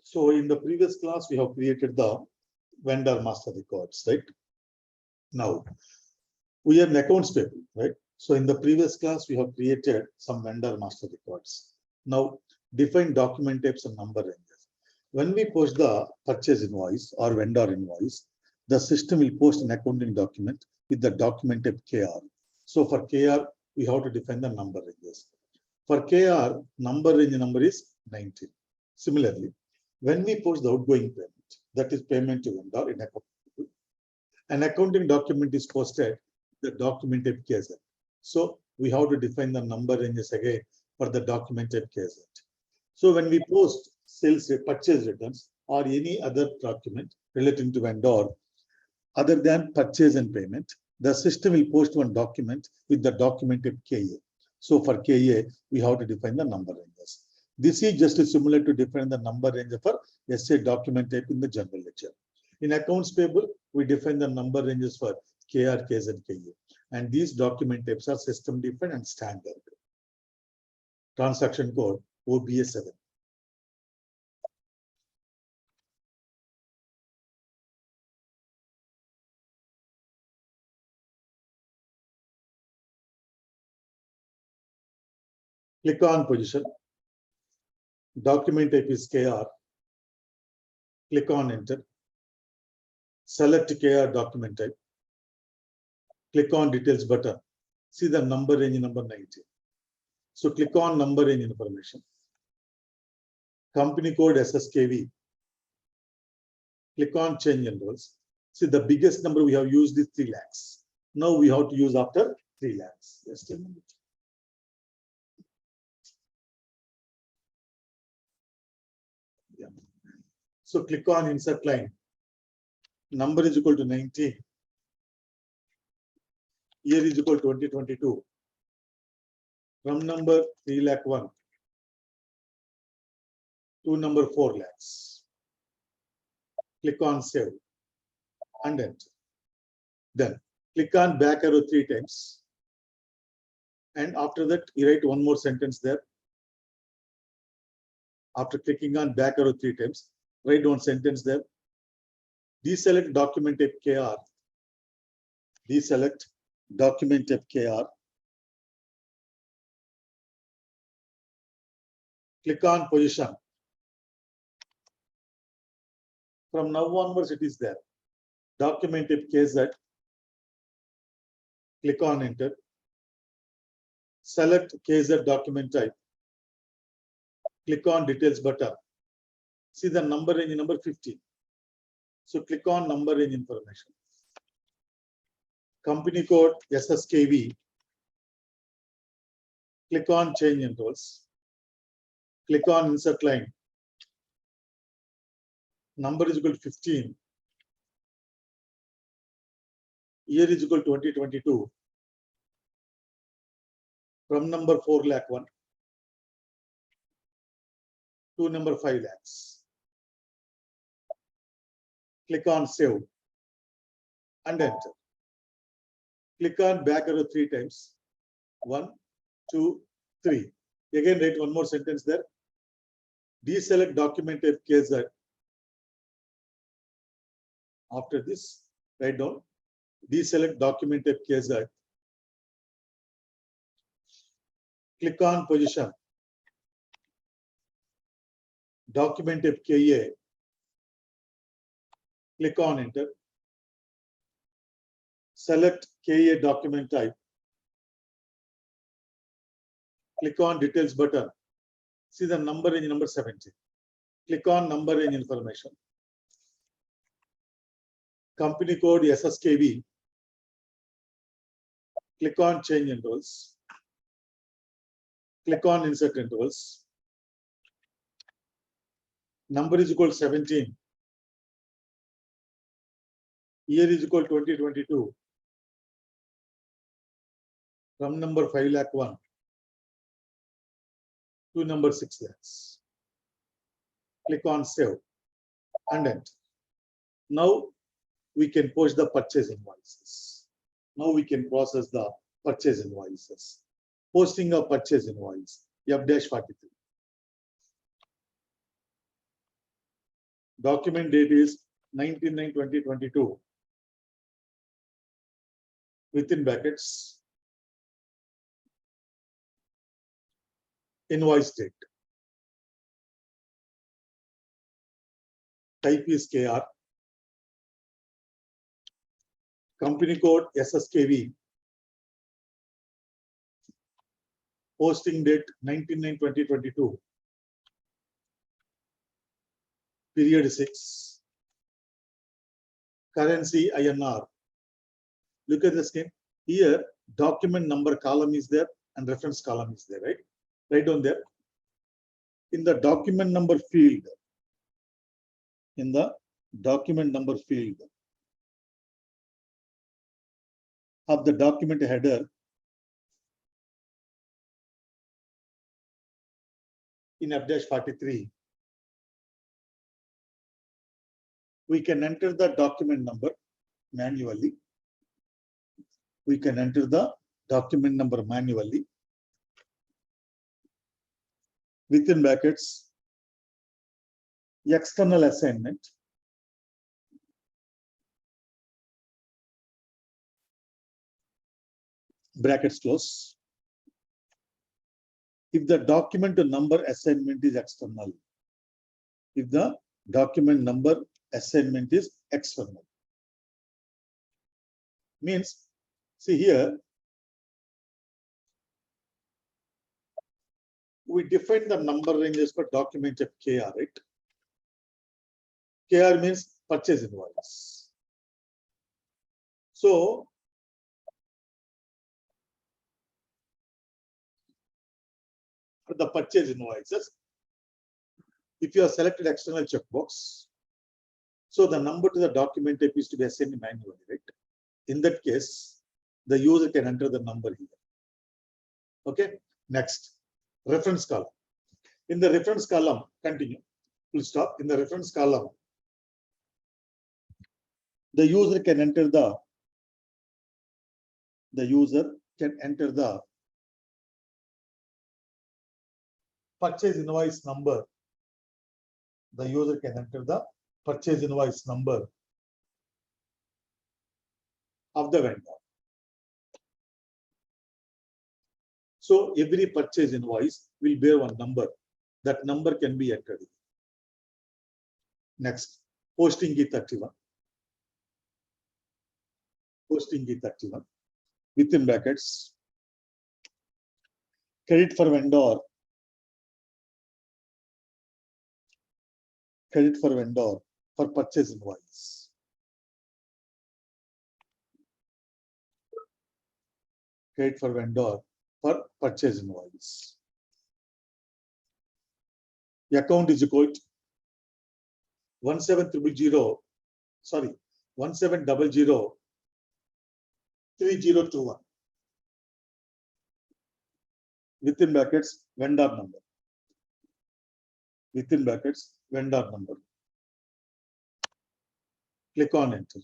So in the previous class, we have created the vendor master records, right? Now, we are in accounts payable, right? So in the previous class, we have created some vendor master records. Now, define document types and number ranges. When we post the purchase invoice or vendor invoice, the system will post an accounting document with the document type KR. So for KR, we have to define the number ranges. For KR, number range number is 19. Similarly, when we post the outgoing payment, that is payment to vendor in account, an accounting document is posted, the document type KZ. So we have to define the number ranges again for the document type KZ. So when we post sales purchase returns or any other document relating to vendor other than purchase and payment, the system will post one document with the document type KA. So for KA, we have to define the number ranges. This is just similar to define the number range for SA document type in the general ledger. In accounts payable, we define the number ranges for KR, KZ, KA. And these document types are system defined and standard. Transaction code OBA 7. Click on position. Document type is KR. Click on enter. Select KR document type. Click on details button. See the number range number 19. So click on number range information. Company code SSKV. Click on change enrolls. See the biggest number we have used is 3 lakhs. Now we have to use after 3 lakhs. Just a minute. Yeah. So click on insert line. Number is equal to 19. Year is equal to 2022. From number 3 lakh 1 to number 4 lakhs. Click on save and enter. Then click on back arrow 3 times. And after that, you write one more sentence there. After clicking on back arrow 3 times, write one sentence there. Deselect document type KR. Deselect document type KR. Click on position. From now onwards, it is there. Document type KZ. Click on enter. Select KZ document type. Click on details button. See the number range number 15. So click on number range information. Company code SSKV. Click on change enrolls. Click on insert line. Number is equal to 15. Year is equal to 2022. From number 4 lakh 1 to number 5 lakhs. Click on save and enter. Click on back arrow 3 times. 1, 2, 3. Again, write one more sentence there. Deselect document type KZ. After this, write down. Deselect document type KZ. Click on position. Document type KA. Click on enter. Select KA document type. Click on details button. See the number range number 17. Click on number range information. Company code SSKV. Click on change enrolls. Click on insert enrolls. Number is equal to 17. Year is equal to 2022. From number 5 lakh 1 to number 6 lakhs. Click on save and enter. Now we can post the purchase invoices. Now we can process the purchase invoices. Posting a purchase invoice, F-43. Document date is 19/9/2022. Within brackets, invoice date. Type is KR. Company code SSKV. Posting date 19/9/2022. Period 6. Currency INR. Look at the scheme. Here, document number column is there and reference column is there, right? Right on there. In the document number field, of the document header, in F-43, we can enter the document number manually. Within brackets, external assignment. Brackets close. If the document number assignment is external. Means, see here, we define the number ranges for document of KR, right? KR means purchase invoice. So, for the purchase invoices, if you have selected external checkbox, so the number to the document type is to be assigned manually, right? In that case, the user can enter the number here. Okay, next, reference column. In the reference column, continue, full stop. In the reference column, the user can enter the purchase invoice number. The user can enter the purchase invoice number of the vendor. So every purchase invoice will bear one number. That number can be entered. Next, posting key 31. Within brackets, credit for vendor. For purchase invoice. Credit for vendor for purchase invoice. The account is equal to 17003021. Within brackets, vendor number. Click on enter.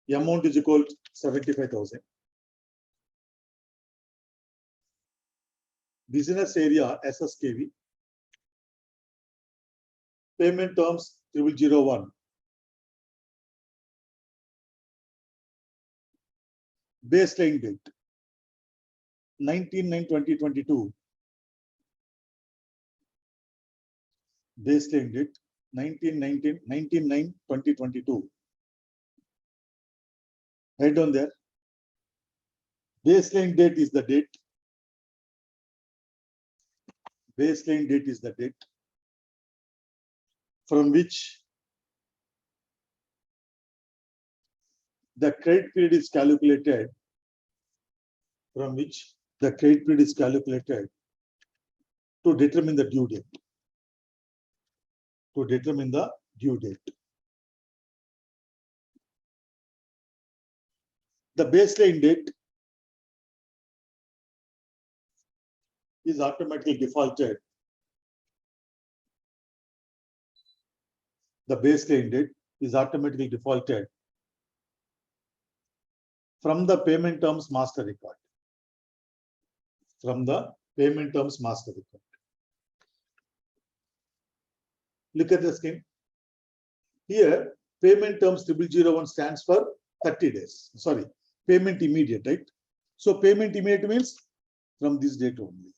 The amount is equal to 75,000. Business area SSKV. Payment terms 0001. Baseline date 19/9/2022. Baseline date 19/9/2022. Right on there. Baseline date is the date. From which the credit period is calculated. To determine the due date. The baseline date is automatically defaulted. From the payment terms master record. Look at the scheme. Here, payment terms 0001 stands for 30 days. Sorry, payment immediate, right? So payment immediate means from this date only.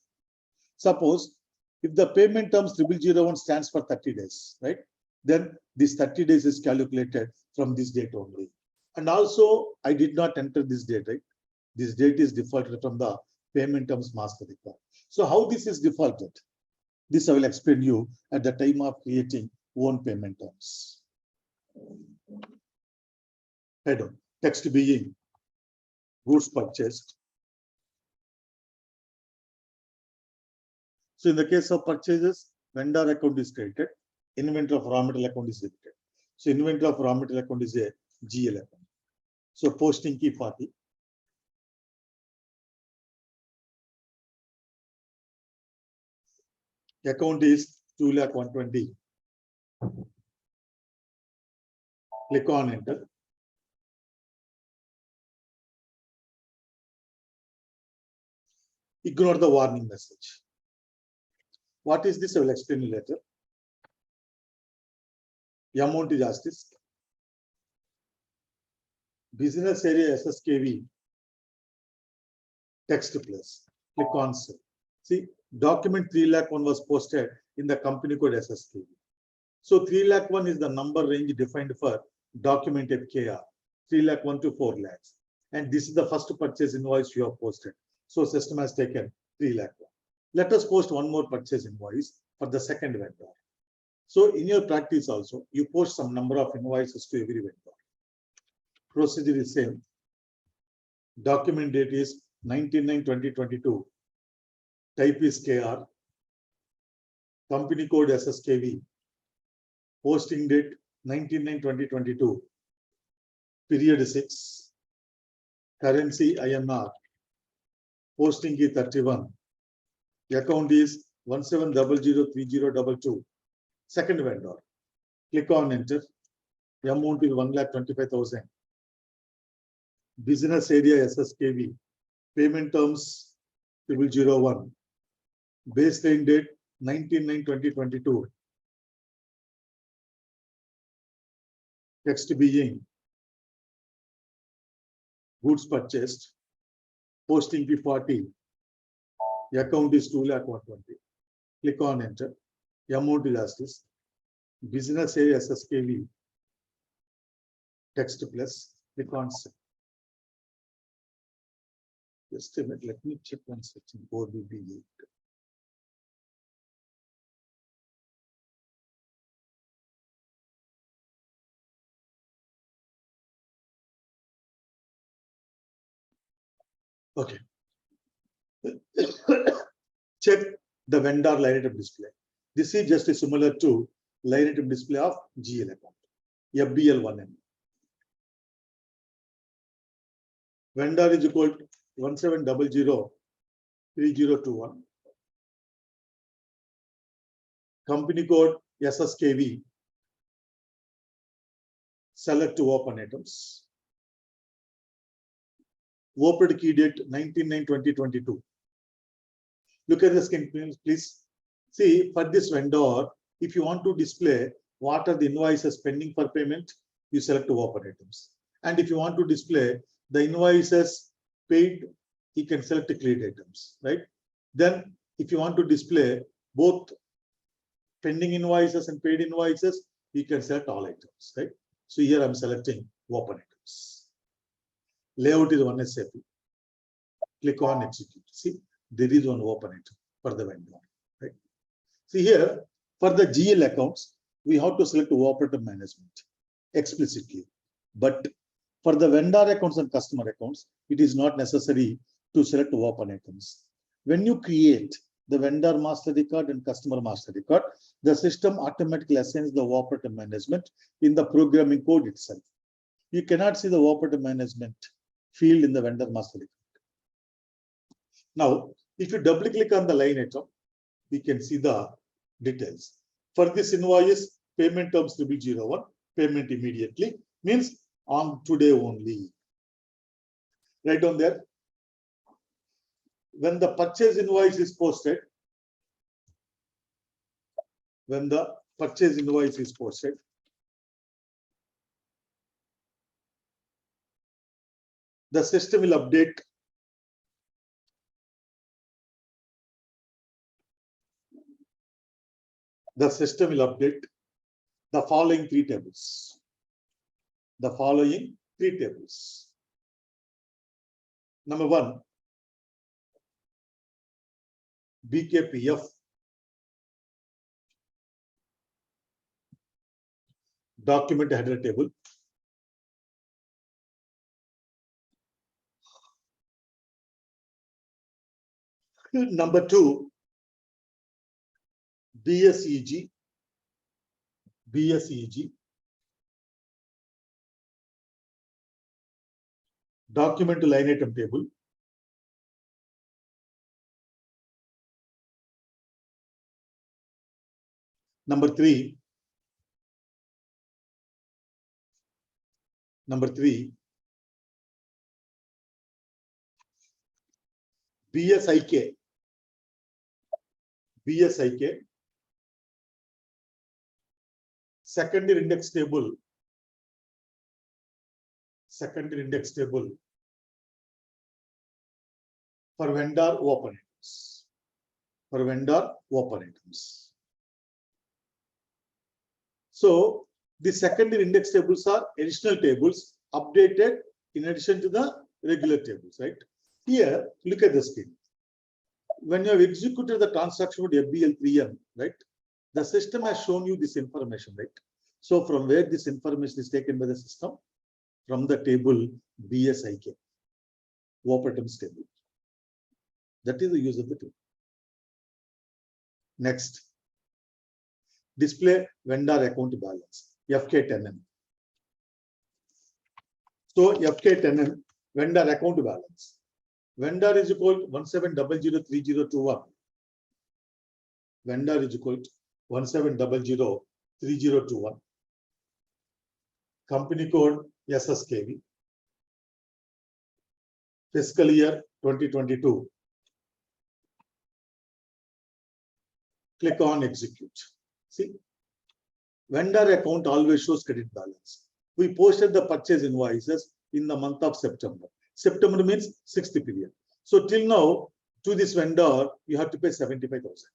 Suppose if the payment terms 0001 stands for 30 days, right? Then this 30 days is calculated from this date only. And also, I did not enter this date, right? This date is defaulted from the payment terms master record. So how this is defaulted? This I will explain you at the time of creating own payment terms. Head on, text being goods purchased. So in the case of purchases, vendor account is created, inventory of raw material account is debited. So inventory of raw material account is a GL account. So posting key 40. Account is 2,120,000. Click on enter. Ignore the warning message. What is this? I will explain you later. The amount is asked this. Business area SSKV. Text plus. Click on save. See, document 3,01,000 was posted in the company code SSKV. So 3,01,000 is the number range defined for document FKR. 3,01,000 to 4 lakhs. And this is the first purchase invoice you have posted. So system has taken 3,01,000. Let us post one more purchase invoice for the second vendor. So in your practice also, you post some number of invoices to every vendor. Procedure is same. Document date is 19/9/2022. Type is KR. Company code SSKV. Posting date 19/9/2022. Period 6. Currency INR. Posting key 31. The account is 17003022. Second vendor. Click on enter. The amount is 1,25,000. Business area SSKV. Payment terms 0001. Baseline date 19/9/2022. Text being goods purchased. Posting fee 40. The account is 2,120,000. Click on enter. The amount is as this. Business area SSKV. Text plus. Click on save. Just a minute. Let me check one section. 4BB8. Okay. Check the vendor line item display. This is just similar to line item display of GL account. FBL1M. Vendor is equal to 17003021. Company code SSKV. Select to open items. Opened key date 19/9/2022. Look at the screen, please. See, for this vendor, if you want to display what are the invoices pending for payment, you select to open items. And if you want to display the invoices paid, you can select to create items, right? Then, if you want to display both pending invoices and paid invoices, you can select all items, right? So here I'm selecting open items. Layout is one SAP. Click on execute. See, there is one open item for the vendor, right? See here, for the GL accounts, we have to select operator management explicitly. But for the vendor accounts and customer accounts, it is not necessary to select open items. When you create the vendor master record and customer master record, the system automatically assigns the operator management in the programming code itself. You cannot see the operator management field in the vendor master record. Now, if you double click on the line item, we can see the details. For this invoice, payment terms 0001, payment immediately, means on today only. Right down there. When the purchase invoice is posted, the system will update the following three tables. The following three tables. Number one, BKPF, document header table. Number two, BSEG, document to line item table. Number three, BSIK, secondary index table, for vendor open items. So the secondary index tables are additional tables updated in addition to the regular tables, right? Here, look at the screen. When you have executed the transaction with FBL3M, right? The system has shown you this information, right? So from where this information is taken by the system? From the table BSIK, open items table. That is the use of the table. Next, display vendor account balance, FK10M. So FK10M, vendor account balance. Vendor is equal to 17003021. Vendor is equal to 17003021. Company code SSKV. Fiscal year 2022. Click on execute. See, vendor account always shows credit balance. We posted the purchase invoices in the month of September. September means 6th period. So till now, to this vendor, you have to pay 75,000.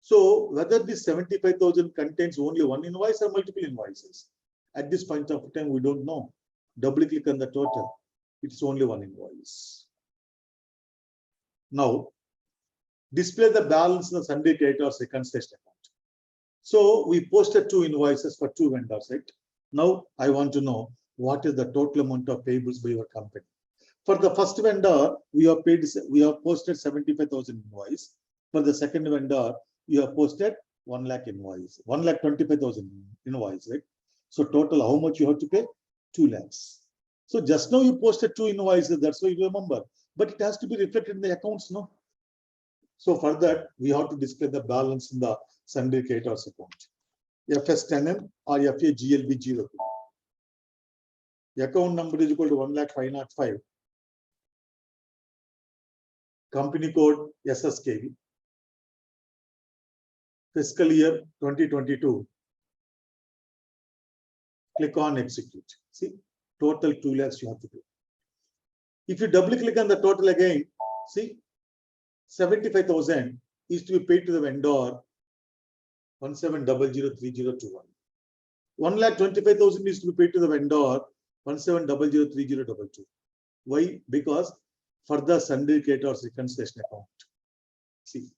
So whether this 75,000 contains only one invoice or multiple invoices, at this point of time, we don't know. Double click on the total. It's only one invoice. Now, display the balance in the sundry creditors reconciliation account. So we posted two invoices for two vendors, right? Now I want to know what is the total amount of payables by your company. For the first vendor, we have posted 75,000 invoice. For the second vendor, you have posted 1 lakh invoice, 1,25,000 invoice, right? So total, how much you have to pay? 2 lakhs. So just now you posted two invoices, that's why you remember. But it has to be reflected in the accounts, no? So for that, we have to display the balance in the sundry creditors account. FS10M or FAGLB02. The account number is equal to 1,05,505. Company code SSKV. Fiscal year 2022. Click on execute. See, total 2 lakhs you have to pay. If you double click on the total again, see, 75,000 is to be paid to the vendor 17003021. 1,25,000 is to be paid to the vendor 17003022. Why? Because for the sundry creditors reconciliation account. See.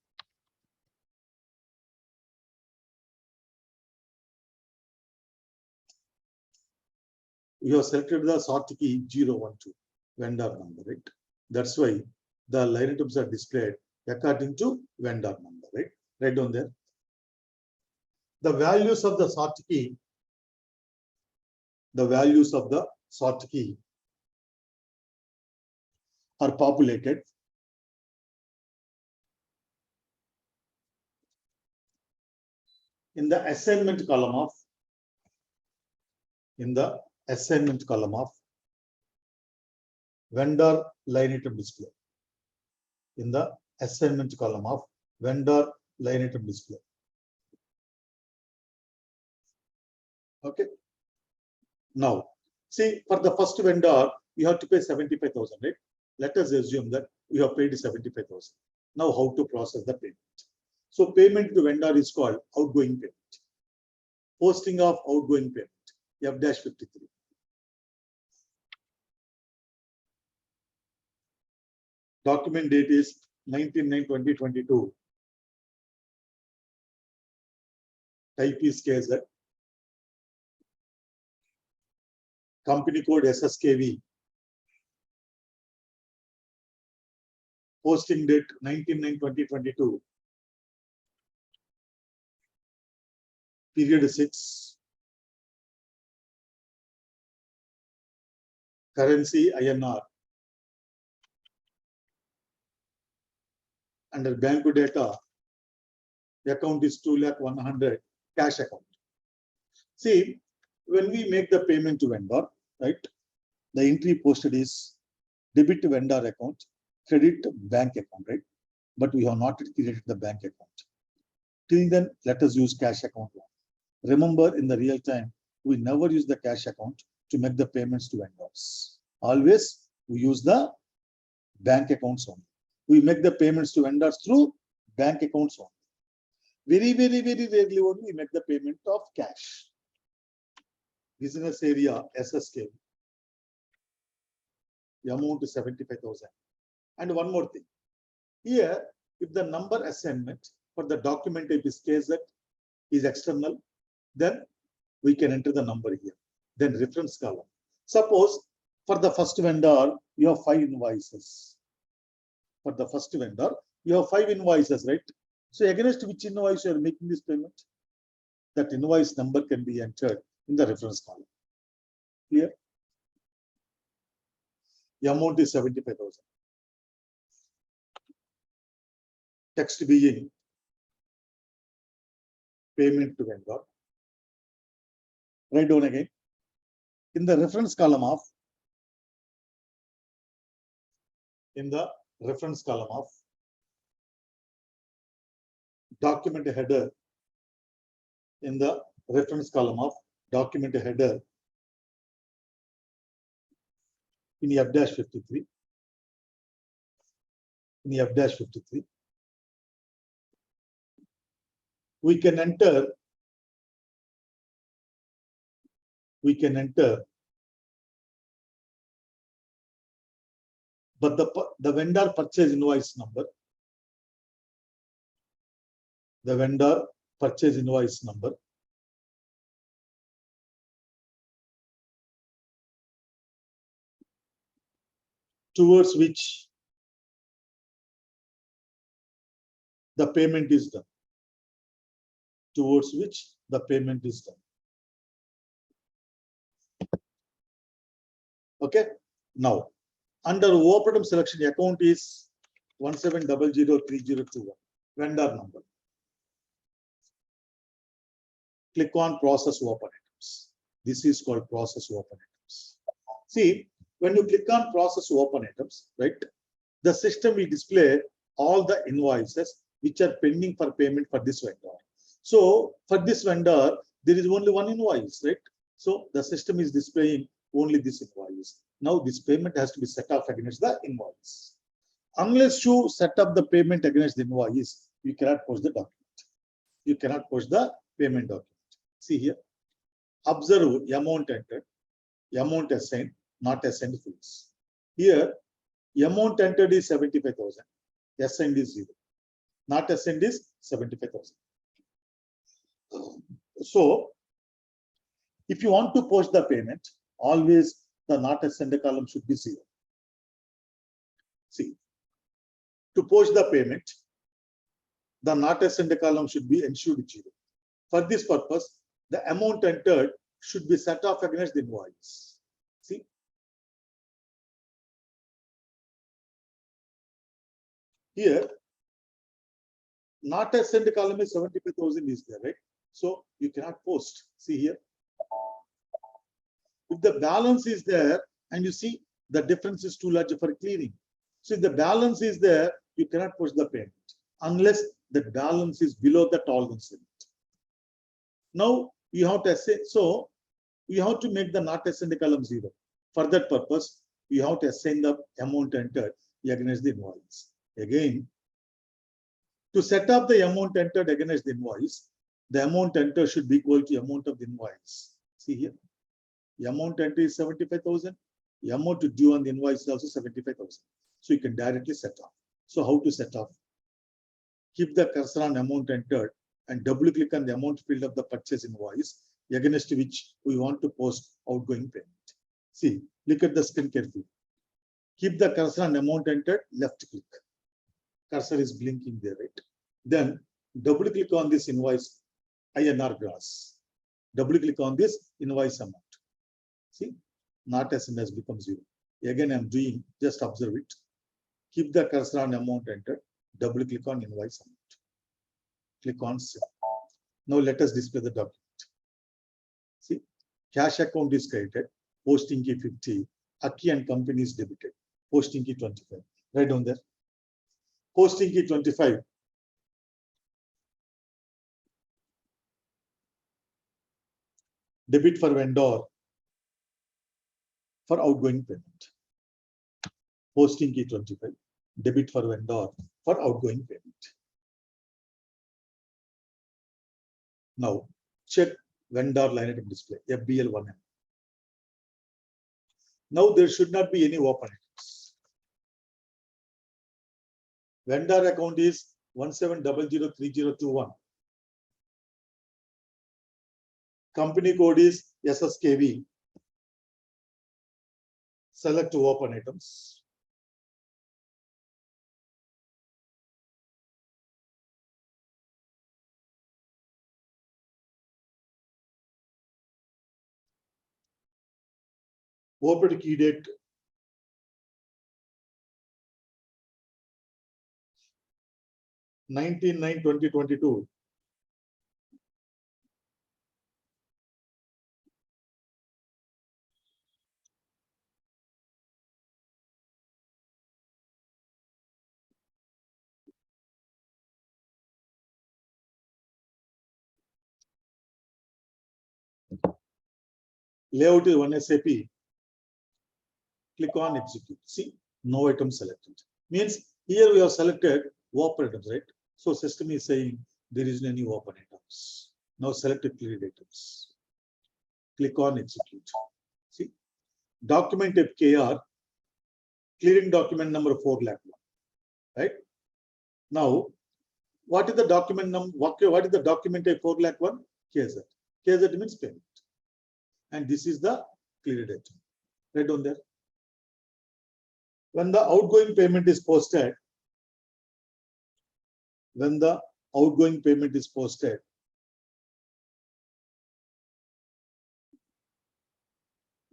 You have selected the sort key 012 vendor number, right? That's why the line items are displayed according to vendor number, right? Right down there. The values of the sort key, are populated in the assignment column of vendor line item display. In the assignment column of vendor line item display. Okay. Now, see, for the first vendor, we have to pay 75,000, right? Let us assume that we have paid 75,000. Now, how to process the payment? So, payment to vendor is called outgoing payment. Posting of outgoing payment, F-53. Document date is 19/9/2022. Type is KZ. Company code SSKV. Posting date 19/9/2022. Period 6. Currency INR. Under bank data, the account is 2,100,000 cash account. See, when we make the payment to vendor, right, the entry posted is debit to vendor account, credit to bank account, right? But we have not created the bank account. Till then, let us use cash account. Remember, in the real time, we never use the cash account to make the payments to vendors. Always we use the bank accounts only. We make the payments to vendors through bank accounts only. Very, very, very rarely only we make the payment of cash. Business area SSK. The amount is 75,000. And one more thing. Here, if the number assignment for the document type is KZ is external, then we can enter the number here. Then reference column. Suppose for the first vendor, you have 5 invoices. For the first vendor, you have 5 invoices, right? So against which invoice you are making this payment? That invoice number can be entered in the reference column. Clear? The amount is 75,000. Text being payment to vendor. Write down again. In the reference column of document header, in the reference column of document header, in F-53, we can enter but the vendor purchase invoice number, towards which the payment is done. Okay. Now, under open selection, account is 17003021, vendor number. Click on process open items. This is called process open items. See, when you click on process open items, right, the system will display all the invoices which are pending for payment for this vendor. So for this vendor, there is only one invoice, right? So the system is displaying only this invoice. Now this payment has to be set off against the invoice. Unless you set up the payment against the invoice, you cannot post the document. You cannot post the payment document. See here. Observe amount entered, amount assigned, not assigned fields. Here, amount entered is 75,000. Assigned is 0. Not assigned is 75,000. So, if you want to post the payment, always the not assigned column should be 0. See, to post the payment, the not assigned column should be ensured 0. For this purpose, the amount entered should be set off against the invoice. See, here, not assigned column is 75,000 is there, right? So you cannot post. See here. If the balance is there and you see the difference is too large for clearing. So if the balance is there, you cannot post the payment unless the balance is below the tolerance limit. Now you have to say, so you have to make the not assigned column 0. For that purpose, we have to assign the amount entered against the invoice. Again, to set up the amount entered against the invoice, the amount entered should be equal to amount of the invoice. See here, the amount entered is 75,000. The amount to due on the invoice is also 75,000. So you can directly set off. So how to set off? Keep the cursor on amount entered and double click on the amount field of the purchase invoice against which we want to post outgoing payment. See, look at the screen carefully. Keep the cursor on amount entered, left click. Cursor is blinking there, right? Then double click on this invoice INR gross. Double click on this invoice amount. See, not SMS becomes 0. Again, I'm doing, just observe it. Keep the cursor on amount entered, double click on invoice amount. Click on save. Now let us display the document. See, cash account is credited, posting key 50, Aki and company is debited, posting key 25. Right down there. Posting key 25. Debit for vendor for outgoing payment. Posting key 25. Debit for vendor for outgoing payment. Now check vendor line item display, FBL1M. Now there should not be any open items. Vendor account is 17003021. Company code is SSKV. Select to open items. Open key date 19/9/2022. Layout is one SAP. Click on execute. See, no item selected. Means here we have selected open items, right? So system is saying there isn't any open items. Now select cleared items. Click on execute. See, document type KR, clearing document number 4 lakh, right? Now, what is the document number? What is the document type 4 lakh 1? KZ. KZ means payment. And this is the cleared item. Right on there. When the outgoing payment is posted,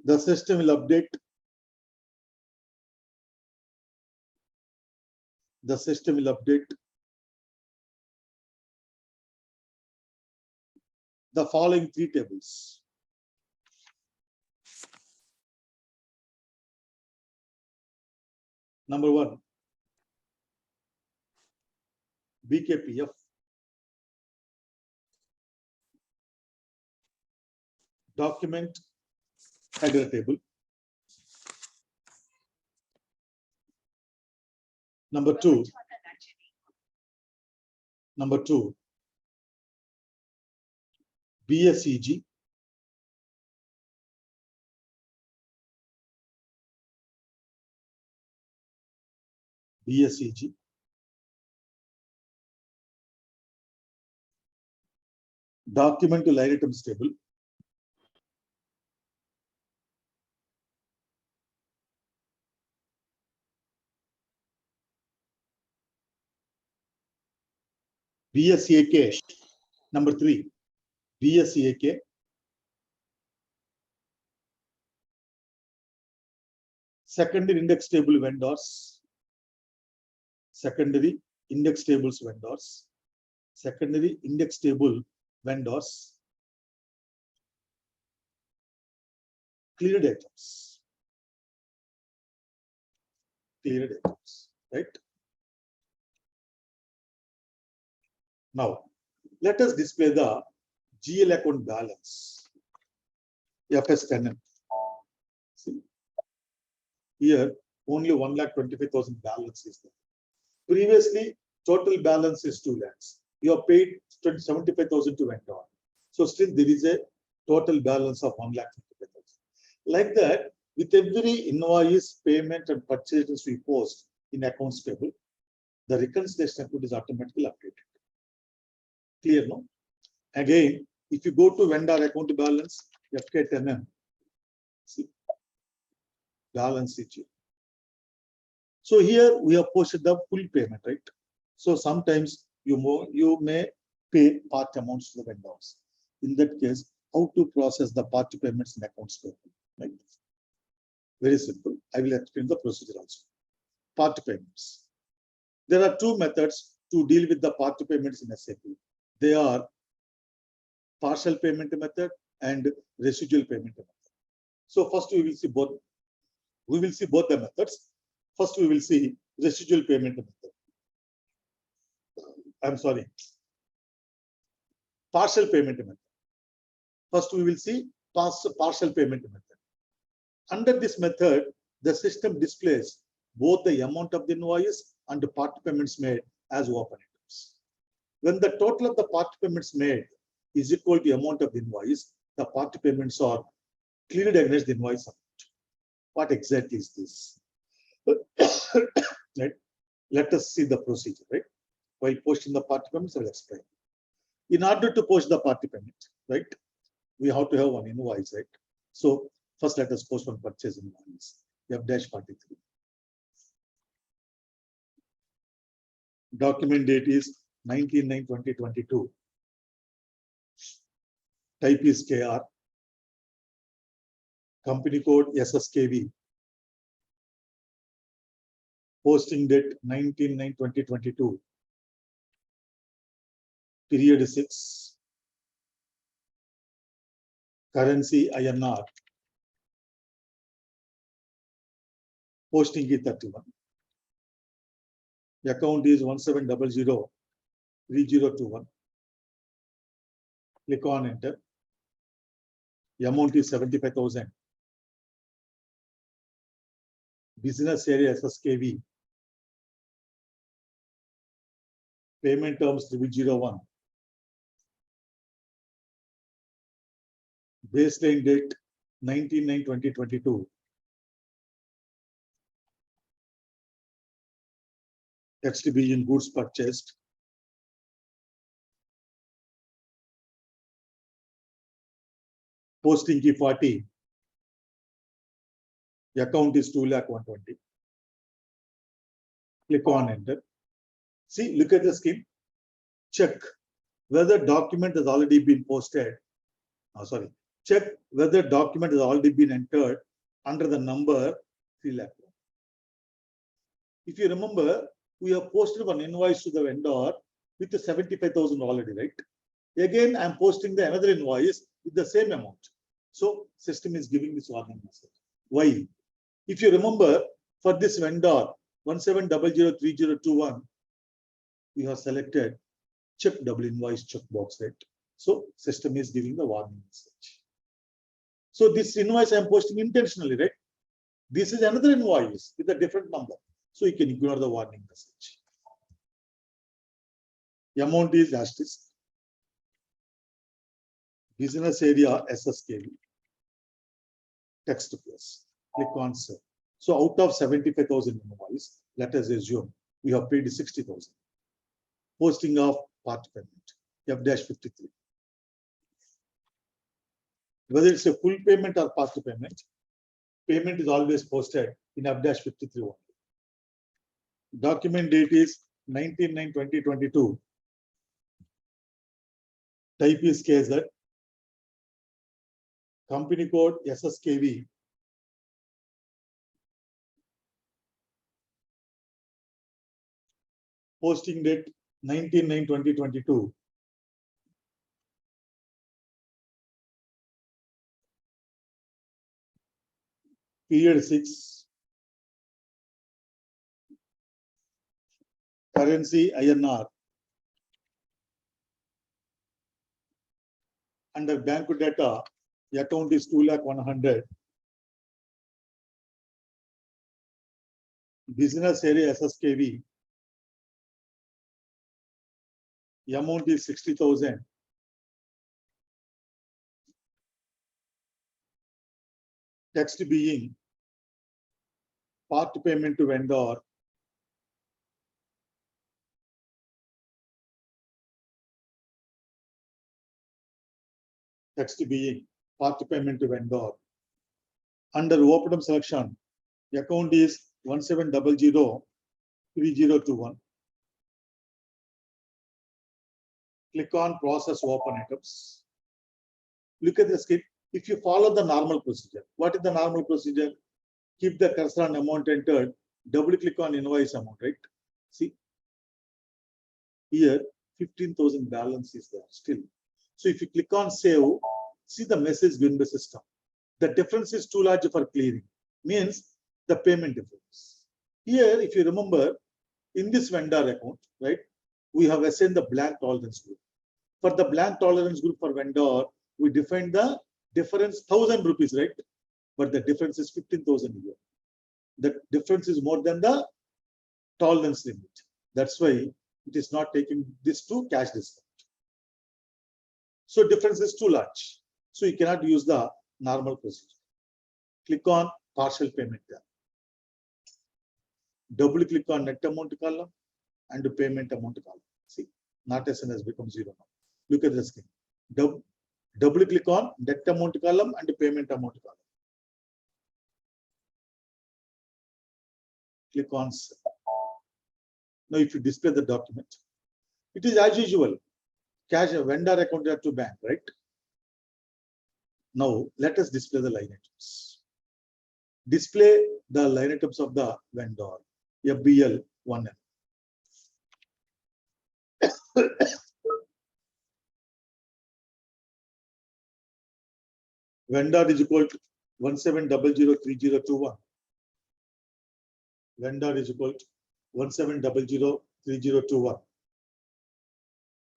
the system will update. The system will update the following 3 tables. Number 1, BKPF. Document header table. Number 2, BSEG. Document to line items table. BSAK. Number 3, BSAK. Secondary index table vendors. Secondary index tables vendors. Secondary index table vendors. Cleared items. Cleared items, right? Now, let us display the GL account balance. FS10M. See, Here, only 1,25,000 balance is there. Previously, total balance is 2 lakhs. You have paid 75,000 to vendor. So still there is a total balance of 1,25,000. Like that, with every invoice, payment, and purchases we post in accounts payable, the reconciliation account is automatically updated. Clear, no? Again, if you go to vendor account balance, FK10M, see, balance sheet. So here we have posted the full payment, right? So sometimes you may pay part amounts to the vendors. In that case, how to process the part payments in accounts payable? Right? Very simple. I will explain the procedure also. Part payments. There are two methods to deal with the part payments in SAP. They are partial payment method and residual payment method. So first we will see both. We will see both the methods. First we will see residual payment method. I'm sorry. Partial payment method. First we will see partial payment method. Under this method, the system displays both the amount of the invoice and the part payments made as open items. When the total of the part payments made is equal to the amount of the invoice, the part payments are cleared against the invoice amount. What exactly is this? Right? Let us see the procedure, right? While posting the part payments, I will explain. In order to post the part payment, right, we have to have one invoice, right? So first let us post one purchase invoice, F-43. Document date is 19/9/2022. Type is KR. Company code SSKV. Posting date 19/9/2022. Period 6. Currency INR. Posting key 31. The account is 17003021. Click on enter. The amount is 75,000. Business area SSKV. Payment terms 301. Baseline date 19/9/2022. Text to be in goods purchased. Posting key 40. The account is 2,120,000. Click on enter. See, look at the scheme. Check whether document has already been posted. Oh, check whether document has already been entered under the number 3,00,000. If you remember, we have posted one invoice to the vendor with the 75,000 already, right? Again, I'm posting the another invoice with the same amount. So system is giving this warning message. Why? If you remember, for this vendor 17003021, we have selected check double invoice checkbox, right? So system is giving the warning message. So this invoice I'm posting intentionally, right? This is another invoice with a different number. So you can ignore the warning message. The amount is asterisk. Business area SSKV. Text plus. Click on save. So out of 75,000 invoice, let us assume we have paid 60,000. Posting of part payment, F-53. Whether it's a full payment or part payment, payment is always posted in F-53 only. Document date is 19/9/2022. Type is KZ. Company code SSKV. Posting date 19/9/2022. Period 6. Currency INR. Under bank data, the account is 2,100,000. business area SSKV, amount is 60,000. Text being part payment to vendor, text being part payment to vendor. Under open selection, account is 17003021. Click on process open items. Look at the script. If you follow the normal procedure, what is the normal procedure? Keep the cursor on amount entered, double click on invoice amount, right? See, here 15,000 balance is there still. So if you click on save, see the message given by system. The difference is too large for clearing, means the payment difference. Here, if you remember, in this vendor account, right, we have assigned the blank tolerance group. For the blank tolerance group for vendor, we defined the difference 1,000 rupees, right? But the difference is 15,000 here. The difference is more than the tolerance limit. That's why it is not taking this to cash discount. So difference is too large. So you cannot use the normal procedure. Click on partial payment there. Double click on net amount column and the payment amount column. See, not SN has become 0 now. Look at the screen. Double click on net amount column and the payment amount column. Click on save. Now, if you display the document, it is as usual. Cash vendor account to bank, right? Now, let us display the line items. Display the line items of the vendor, FBL 1M. Vendor is equal to 17003021. Vendor is equal to 17003021.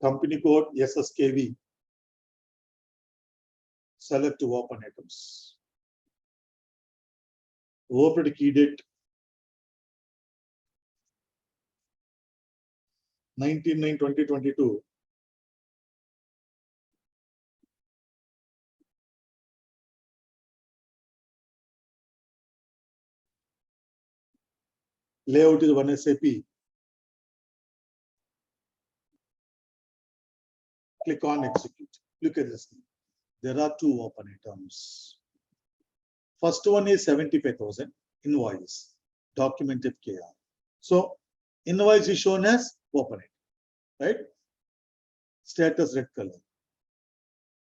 Company code SSKV. Select to open items. Open key date 19/9/2022. Layout is one SAP. Click on execute. Look at this. There are two open items. First one is 75,000 invoice, document FKR. So invoice is shown as open item, right? Status red color.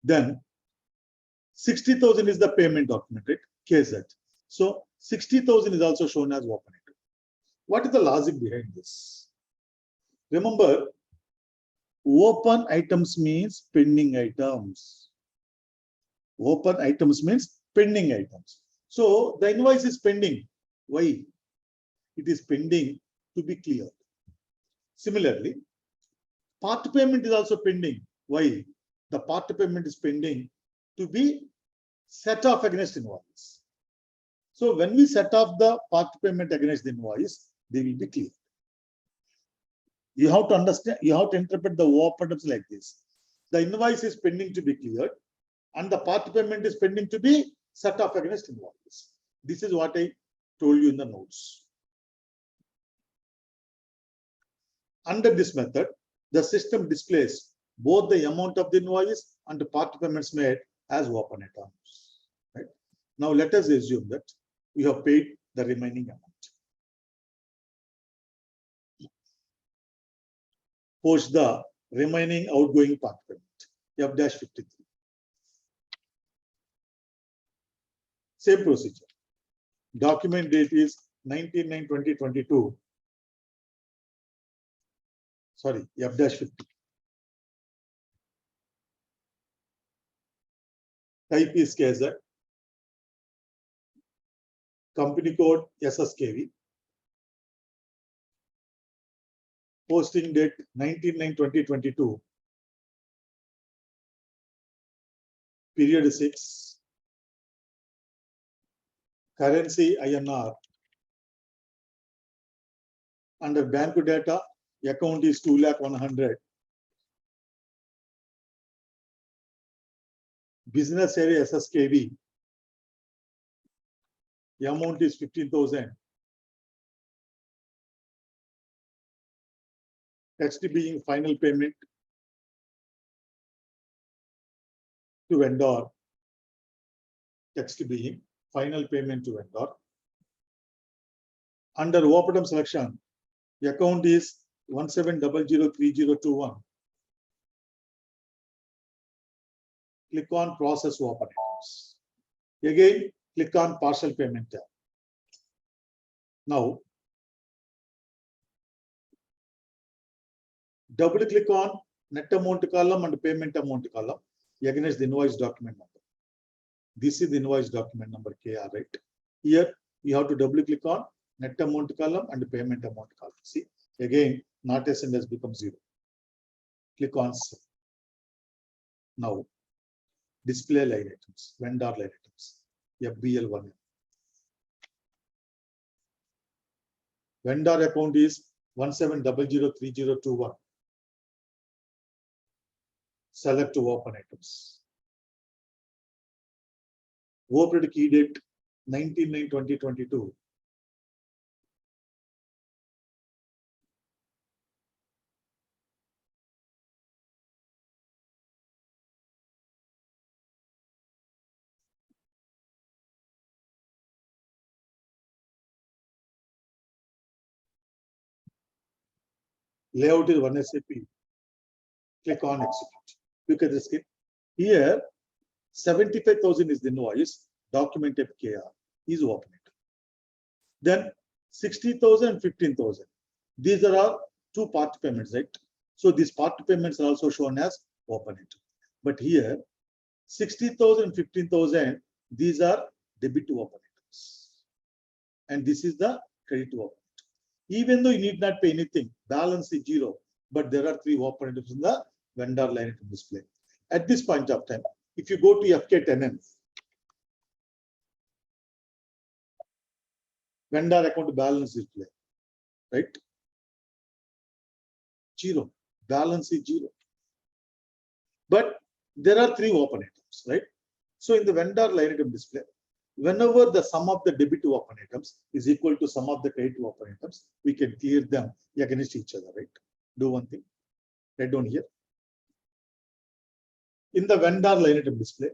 Then 60,000 is the payment document, right? KZ. So 60,000 is also shown as open item. What is the logic behind this? Remember, open items means pending items. Open items means pending items. So the invoice is pending. Why? It is pending to be cleared. Similarly, part payment is also pending. Why? The part payment is pending to be set off against invoice. So when we set off the part payment against the invoice, they will be cleared. You have to understand, you have to interpret the open items like this. The invoice is pending to be cleared and the part payment is pending to be set off against invoice. This is what I told you in the notes. Under this method, the system displays both the amount of the invoice and the part payments made as open items. Right? Now let us assume that we have paid the remaining amount. Post the remaining outgoing part payment, F-53. Same procedure. Document date is 19/9/2022. Sorry, F-50. Type is KZ. Company code SSKV. Posting date 19/9/2022. Period 6. Currency INR. Under bank data, account is 2,100,000. Business area SSKV, the amount is 15,000. Text being final payment to vendor. Text being final payment to vendor. Under open selection, the account is 17003021. Click on process open items. Again, click on partial payment tab. Now, double click on net amount column and payment amount column against the invoice document number. This is the invoice document number KR, right? Here you have to double click on net amount column and payment amount column. See, again, not SN has become 0. Click on save. Now, display line items, vendor line items, FBL1. Vendor account is 17003021. Select to open items. Opened key date 19/9/2022. Layout is one SAP. Click on execute. Look at the screen. Here, 75,000 is the invoice. Document type KR is open it. Then 60,000 and 15,000. These are all two part payments, right? So these part payments are also shown as open it. But here, 60,000 and 15,000, these are debit to open items. And this is the credit to open it. Even though you need not pay anything, balance is 0. But there are 3 open items in the vendor line item display. At this point of time, if you go to FK10N, vendor account balance display, right? 0. Balance is 0. But there are 3 open items, right? So in the vendor line item display, whenever the sum of the debit to open items is equal to sum of the credit to open items, we can clear them against each other, right? Do one thing. Write down here. In the vendor line item display,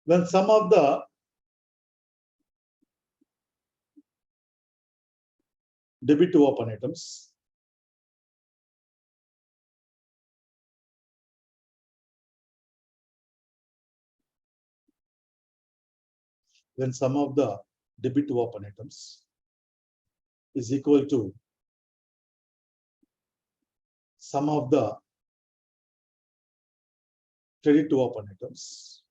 when sum of the debit to open items is equal to sum of the credit to open items,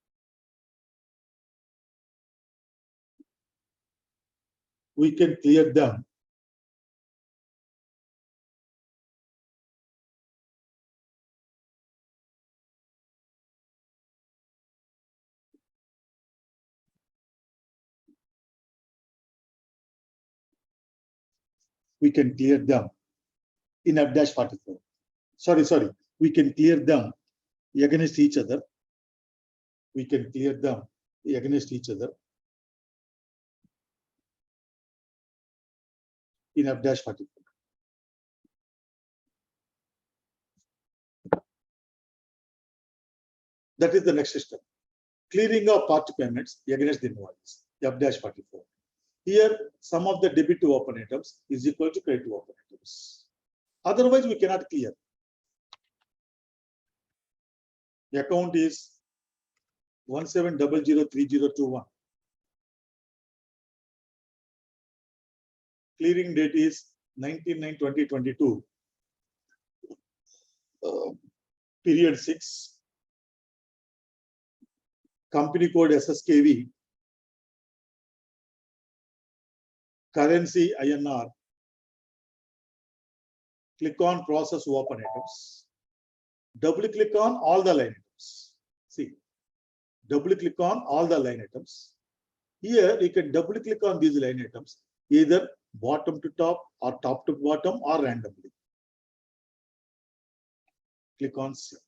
we can clear them in F-44. Sorry. We can clear them against each other. In F-44. That is the next step. Clearing of part payments against the invoice, F-44. Here, sum of the debit to open items is equal to credit to open items. Otherwise, we cannot clear. The account is 17003021. Clearing date is 19/9/2022. Period 6. Company code SSKV. Currency INR. click on process open items. Double click on all the line items. See, double click on all the line items. Here you can double click on these line items, either bottom to top or top to bottom or randomly. Click on save.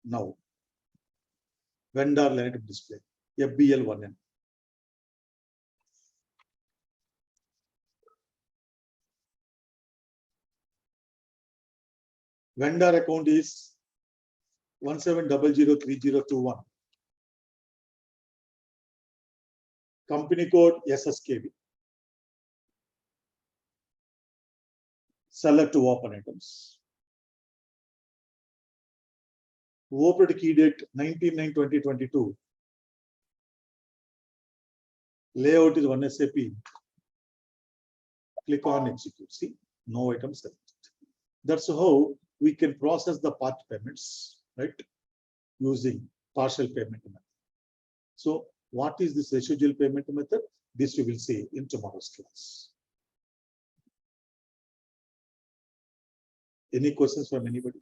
Now, vendor line item display, FBL1N. Vendor account is 17003021. Company code SSKB. Seller to open items. Opened key date 19/9/2022. Layout is one SAP. Click on execute. See, no items selected. That's how we can process the part payments, right? Using partial payment method. So what is this residual payment method? This we will see in tomorrow's class. Any questions from anybody?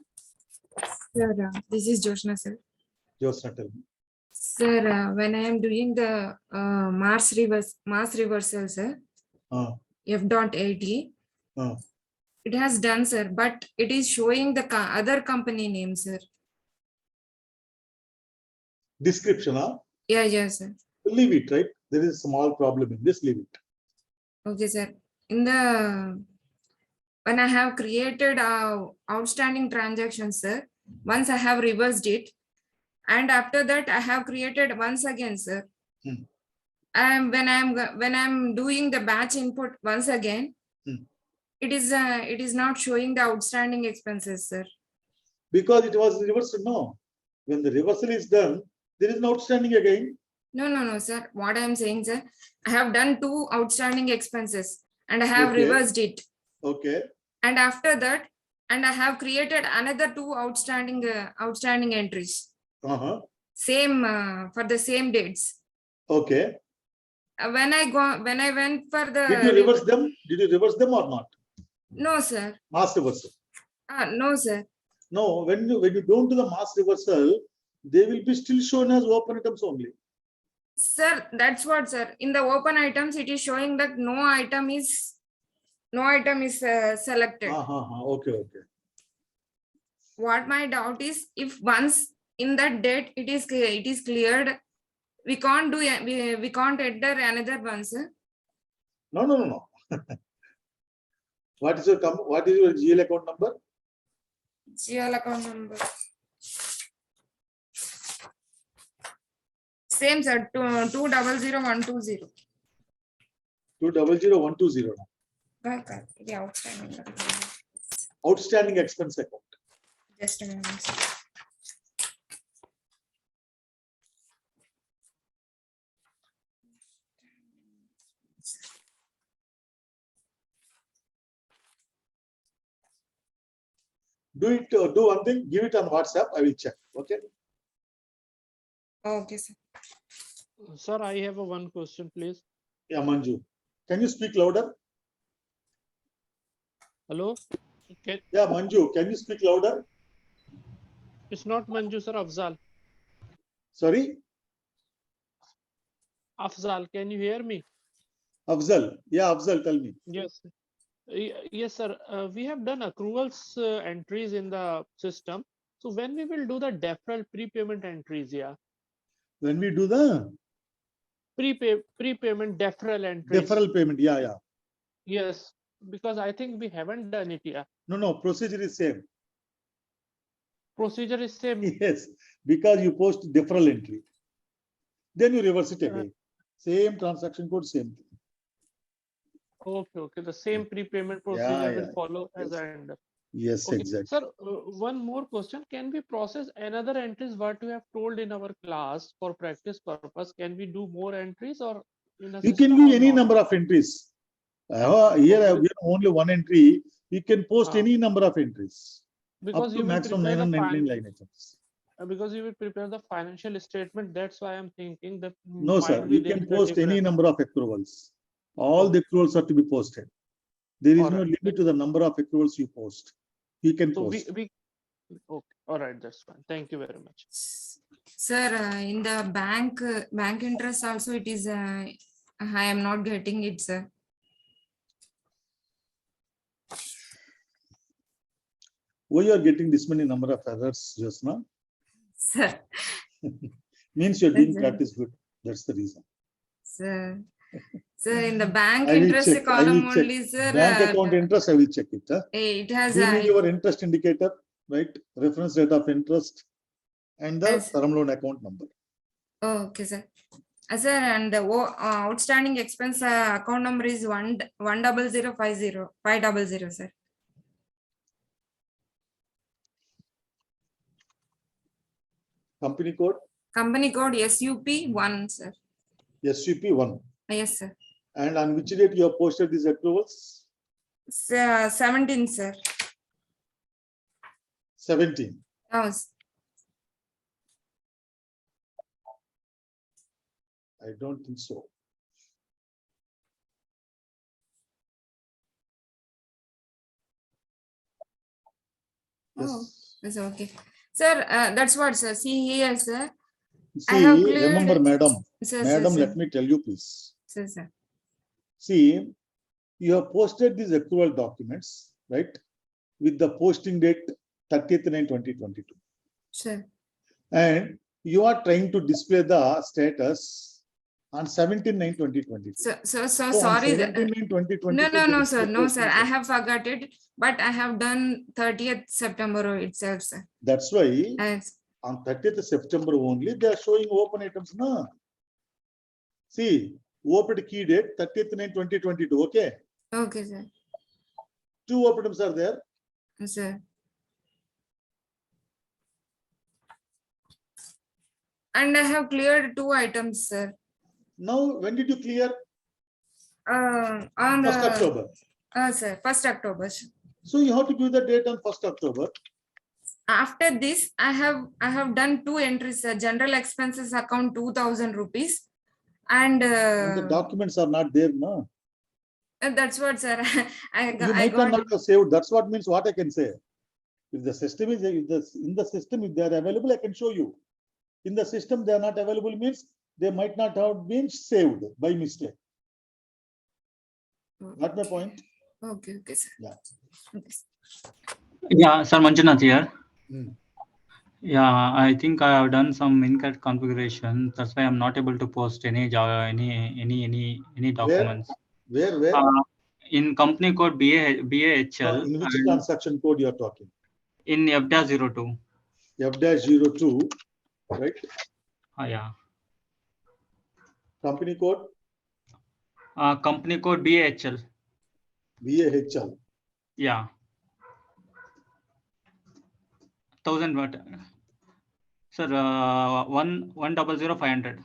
Sir, this is Joshna, sir. Josna, tell me. Sir, when I am doing the mass reversal, sir, F.80, it has done, sir, but it is showing the other company name, sir. Description, Yeah, yes, sir. leave it, right? There is a small problem in this, leave it. Okay, sir. In the when I have created outstanding transactions, sir, once I have reversed it, and after that I have created once again, sir. And when I'm doing the batch input once again, it is not showing the outstanding expenses, sir. Because it was reversed, no. When the reversal is done, there is no outstanding again. No, sir. What I am saying, sir, I have done 2 outstanding expenses and I have reversed it. Okay. And after that, and I have created another 2 outstanding entries. Same for the same dates. Okay. When I went for the. Did you reverse them? Did you reverse them or not? No, sir. Mass reversal. No, sir. No, when you don't do the mass reversal, they will be still shown as open items only. Sir, that's what, sir. In the open items, it is showing that no item is selected. Okay. What my doubt is, if once in that date it is cleared, we can't enter another one, sir. No. What is your GL account number? GL account number. Same, sir. 200120. 200120. Yeah, outstanding. Outstanding expense account. Just a moment, sir. Do one thing, give it on WhatsApp, I will check. Okay. Okay, sir. Sir, I have one question, please. Yeah, Manju. Can you speak louder? Hello? Yeah, Manju, can you speak louder? It's not Manju, sir. Afzal. Sorry? Afzal, can you hear me? Afzal. Yeah, Afzal, tell me. Yes. Yes, sir. We have done accruals entries in the system. So when we will do the deferral prepayment entries, yeah? When we do the prepayment deferral entries. Deferral payment, yeah. Yes, because I think we haven't done it, yeah. No, procedure is same. Procedure is same. Yes, because you post deferral entry. Then you reverse it again. Same transaction code, same thing. Okay. The same prepayment procedure will follow as I understand. Yes, okay. Exactly. Sir, one more question. Can we process another entries what you have told in our class for practice purpose? Can we do more entries or in a You can do any number of entries. Here we have only one entry. You can post any number of entries. Because up to maximum 999 line items. Because you will prepare the financial statement. That's why I'm thinking that. No, sir. You can post any number of accruals. All the accruals are to be posted. There is All no right. limit to the number of accruals you post. You can So post. we okay. All right, that's fine. Thank you very much. Sir, in the bank interest also it is, I am not getting it, sir. Why you are getting this many number of errors just now? Sir, Means you're doing Yes, sir. practice good. That's the reason. sir, sir, in the bank I will interest check. I column will check. only, sir. Bank account interest, I will check it. Huh? It has Give me a, your interest indicator, right? Reference rate of interest and the Yes. term loan account number. oh, okay, sir. Sir, and the outstanding expense account number is 10050 sir. Company code Company code SUP1, sir. SUP1. Yes, sir. And on which date you have posted these accruals? 17, sir. 17. Oh, I don't think so. Oh, Yes. that's okay. Sir, that's what, sir. See here, sir. I See, have cleared- remember, madam. Sir, Madam, sir, let me tell you, please. sir, sir. See, you have posted these accrual documents, right? With the posting date 30th/9/2022. Sir. And you are trying to display the status on 17/9/2022. So So sorry. on 17/9/2022. No, sir. No, sir. I have forgot it, but I have done 30th September itself, sir. That's why Yes. on 30th September only they are showing open items. No. See, open key date 30th/9/2022. Okay. Okay, sir. 2 open items are there. Sir. And I have cleared 2 items, sir. Now, when did you clear? On 1st October. Sir, 1st October. So you have to give the date on 1st October. After this, I have done 2 entries, sir. General expenses account 2,000 rupees. And The documents are not there, no. that's what, sir. I Might got not have saved. That's what means what I can say. If the system is in the system, if they are available, I can show you. In the system, they are not available means they might not have been saved by mistake. Got my point? Okay, sir. Yeah. Okay. Yeah, Sir Manjunath here. Hmm. Yeah, I think I have done some incorrect configuration. That's why I'm not able to post any documents. Where? In company code BAHL In which and transaction code you are talking? in F-02. F-02, right? Yeah. Company code? Company code BAHL. BAHL. Yeah. 1000 what? Sir, 100,500.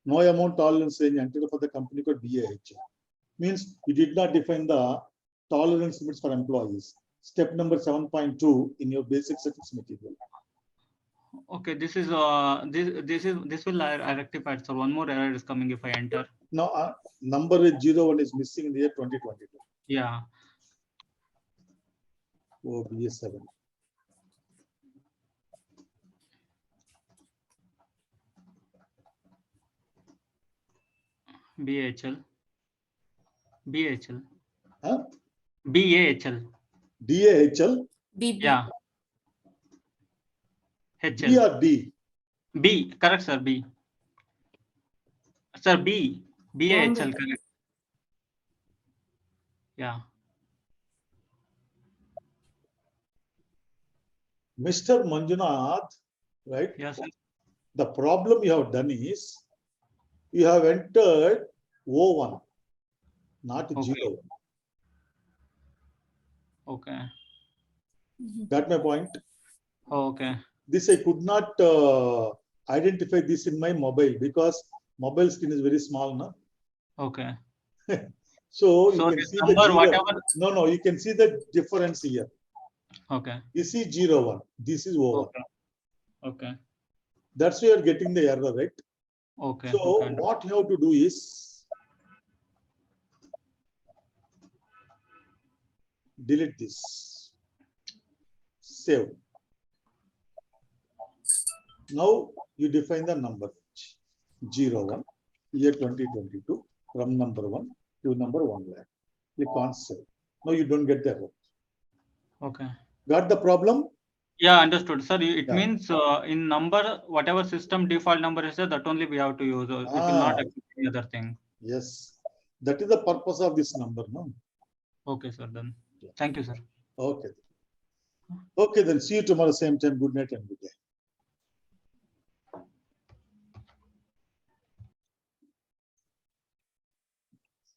No amount tolerance range entered for the company code BAHL. Means you did not define the tolerance limits for employees. Step number 7.2 in your basic service material. Okay, this will I rectify it. So one more error is coming if I enter. Now number 01 is missing in the year 2022. Yeah. Oh, BS7. BAHL. Huh? BAHL. DAHL? BB. Yeah. B HL. or D? B, correct, sir. B. Sir, B. BAHL, Bombay. correct. Yeah. Mr. Manjunath, right? Yes, sir. The problem you have done is you have entered O1, not Okay. 01. Okay. Got my point? Oh, okay. This I could not identify this in my mobile because mobile screen is very small, no? Okay. So you So can this see number, the zero. whatever. No, you can see the difference here. Okay. This is 01. This is O1. Okay. Okay. That's why you are getting the error, right? Okay. So Okay. what you have to do is delete this, save. Now you define the number 01 year 2022 from number 1 to number 1 lakh. Click on save. Now you don't get the error. Okay. Got the problem? Yeah, understood, sir. It Yeah. means in number, whatever system default number is there, that only we have to use. It will not accept any other thing. Yes, that is the purpose of this number, no? Okay, sir. Then Yeah. thank you, sir. Okay. Okay, then see you tomorrow, same time. Good night and good day.